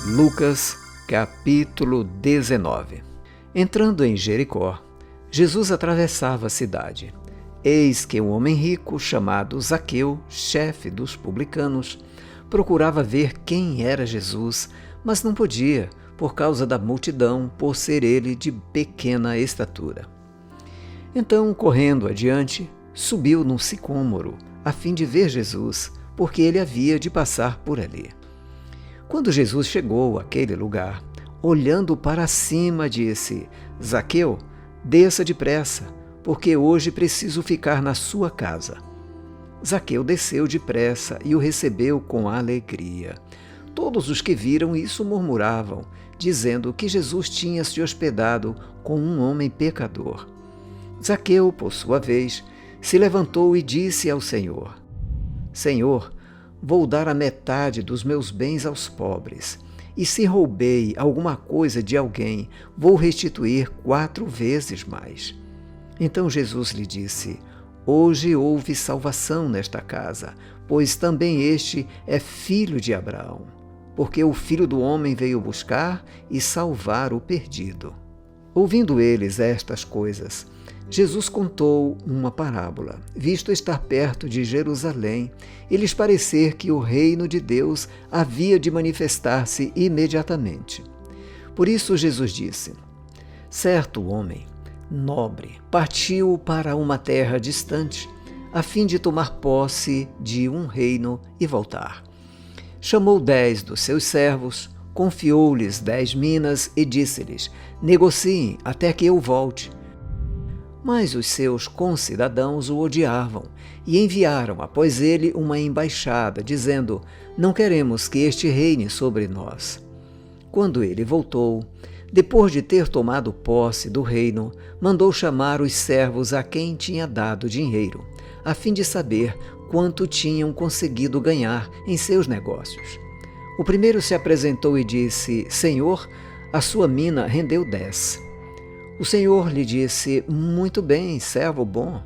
Lucas, capítulo 19. Entrando em Jericó, Jesus atravessava a cidade. Eis que um homem rico, chamado Zaqueu, chefe dos publicanos, procurava ver quem era Jesus, mas não podia, por causa da multidão, por ser ele de pequena estatura. Então, correndo adiante, subiu num sicômoro, a fim de ver Jesus, porque ele havia de passar por ali. Quando Jesus chegou àquele lugar, olhando para cima, disse: Zaqueu, desça depressa, porque hoje preciso ficar na sua casa. Zaqueu desceu depressa e o recebeu com alegria. Todos os que viram isso murmuravam, dizendo que Jesus tinha se hospedado com um homem pecador. Zaqueu, por sua vez, se levantou e disse ao Senhor: Senhor, vou dar a metade dos meus bens aos pobres, e se roubei alguma coisa de alguém, vou restituir 4 vezes mais. Então Jesus lhe disse: Hoje houve salvação nesta casa, pois também este é filho de Abraão, porque o Filho do Homem veio buscar e salvar o perdido. Ouvindo eles estas coisas, Jesus contou uma parábola, visto estar perto de Jerusalém e lhes parecer que o reino de Deus havia de manifestar-se imediatamente. Por isso Jesus disse: Certo homem, nobre, partiu para uma terra distante, a fim de tomar posse de um reino e voltar. Chamou 10 dos seus servos, confiou-lhes 10 minas e disse-lhes: Negociem até que eu volte. Mas os seus concidadãos o odiavam e enviaram após ele uma embaixada, dizendo: Não queremos que este reine sobre nós. Quando ele voltou, depois de ter tomado posse do reino, mandou chamar os servos a quem tinha dado dinheiro, a fim de saber quanto tinham conseguido ganhar em seus negócios. O primeiro se apresentou e disse: Senhor, a sua mina rendeu 10. O Senhor lhe disse: Muito bem, servo bom,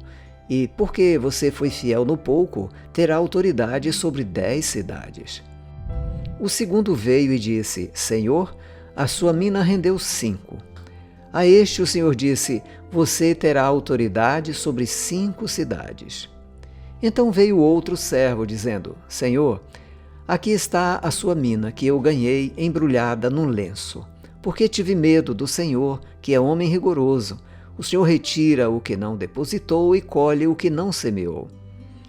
e porque você foi fiel no pouco, terá autoridade sobre 10 cidades. O segundo veio e disse: Senhor, a sua mina rendeu 5. A este o Senhor disse: Você terá autoridade sobre 5 cidades. Então veio outro servo, dizendo: Senhor, aqui está a sua mina que eu ganhei embrulhada num lenço. Porque tive medo do Senhor, que é homem rigoroso. O Senhor retira o que não depositou e colhe o que não semeou.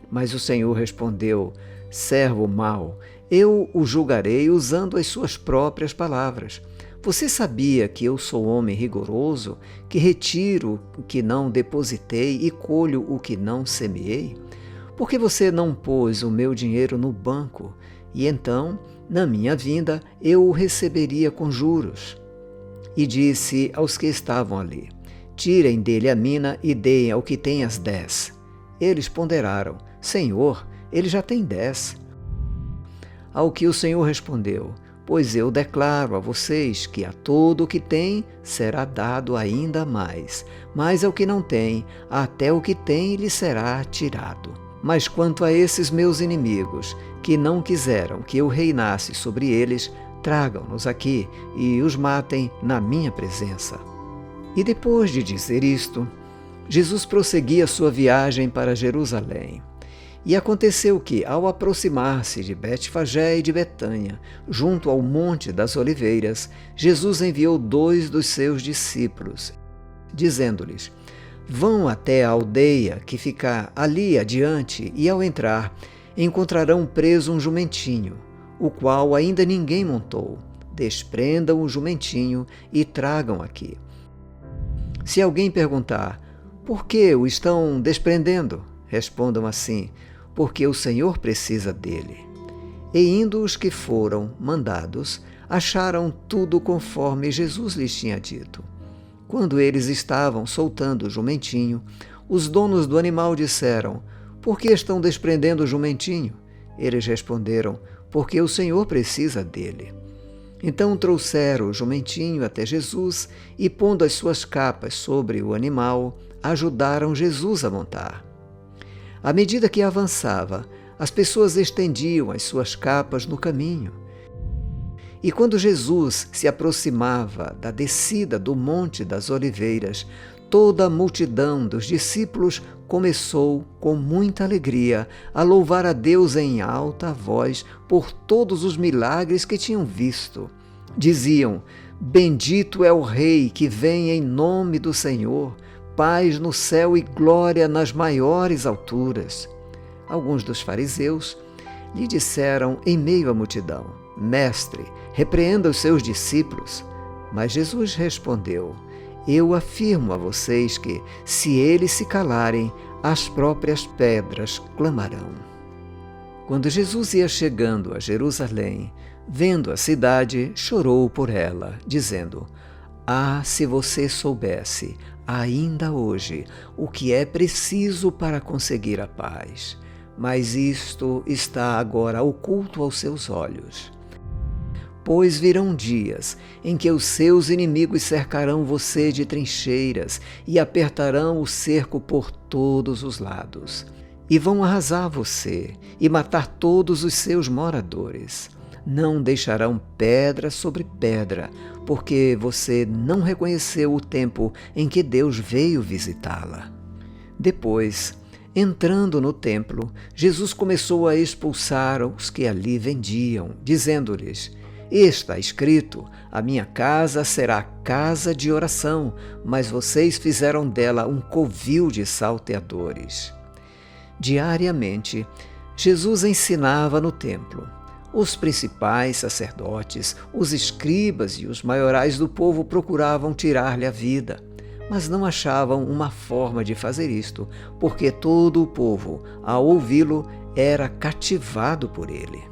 Mas o Senhor respondeu: Servo mau, eu o julgarei usando as suas próprias palavras. Você sabia que eu sou homem rigoroso, que retiro o que não depositei e colho o que não semeei? Por que você não pôs o meu dinheiro no banco? E então, na minha vinda, eu o receberia com juros. E disse aos que estavam ali: Tirem dele a mina e deem ao que tem as 10. Eles ponderaram: Senhor, ele já tem 10. Ao que o Senhor respondeu: Pois eu declaro a vocês que a todo o que tem será dado ainda mais, mas ao que não tem, até o que tem lhe será tirado. Mas quanto a esses meus inimigos, que não quiseram que eu reinasse sobre eles, tragam-nos aqui e os matem na minha presença. E depois de dizer isto, Jesus prosseguia sua viagem para Jerusalém. E aconteceu que, ao aproximar-se de Betfagé e de Betânia, junto ao Monte das Oliveiras, Jesus enviou 2 dos seus discípulos, dizendo-lhes: Vão até a aldeia que fica ali adiante, e ao entrar, encontrarão preso um jumentinho, o qual ainda ninguém montou. Desprendam o jumentinho e tragam aqui. Se alguém perguntar: Por que o estão desprendendo? Respondam assim: Porque o Senhor precisa dele. E indo os que foram mandados, acharam tudo conforme Jesus lhes tinha dito. Quando eles estavam soltando o jumentinho, os donos do animal disseram: Por que estão desprendendo o jumentinho? Eles responderam: Porque o Senhor precisa dele. Então trouxeram o jumentinho até Jesus e, pondo as suas capas sobre o animal, ajudaram Jesus a montar. À medida que avançava, as pessoas estendiam as suas capas no caminho. E quando Jesus se aproximava da descida do Monte das Oliveiras, toda a multidão dos discípulos começou, com muita alegria, a louvar a Deus em alta voz por todos os milagres que tinham visto. Diziam: Bendito é o Rei que vem em nome do Senhor, paz no céu e glória nas maiores alturas. Alguns dos fariseus lhe disseram em meio à multidão: Mestre, repreenda os seus discípulos. Mas Jesus respondeu: Eu afirmo a vocês que, se eles se calarem, as próprias pedras clamarão. Quando Jesus ia chegando a Jerusalém, vendo a cidade, chorou por ela, dizendo: Ah, se você soubesse, ainda hoje, o que é preciso para conseguir a paz! Mas isto está agora oculto aos seus olhos. Pois virão dias em que os seus inimigos cercarão você de trincheiras e apertarão o cerco por todos os lados. E vão arrasar você e matar todos os seus moradores. Não deixarão pedra sobre pedra, porque você não reconheceu o tempo em que Deus veio visitá-la. Depois, entrando no templo, Jesus começou a expulsar os que ali vendiam, dizendo-lhes: Está escrito, a minha casa será casa de oração, mas vocês fizeram dela um covil de salteadores. Diariamente, Jesus ensinava no templo. Os principais sacerdotes, os escribas e os maiorais do povo procuravam tirar-lhe a vida, mas não achavam uma forma de fazer isto, porque todo o povo, ao ouvi-lo, era cativado por ele.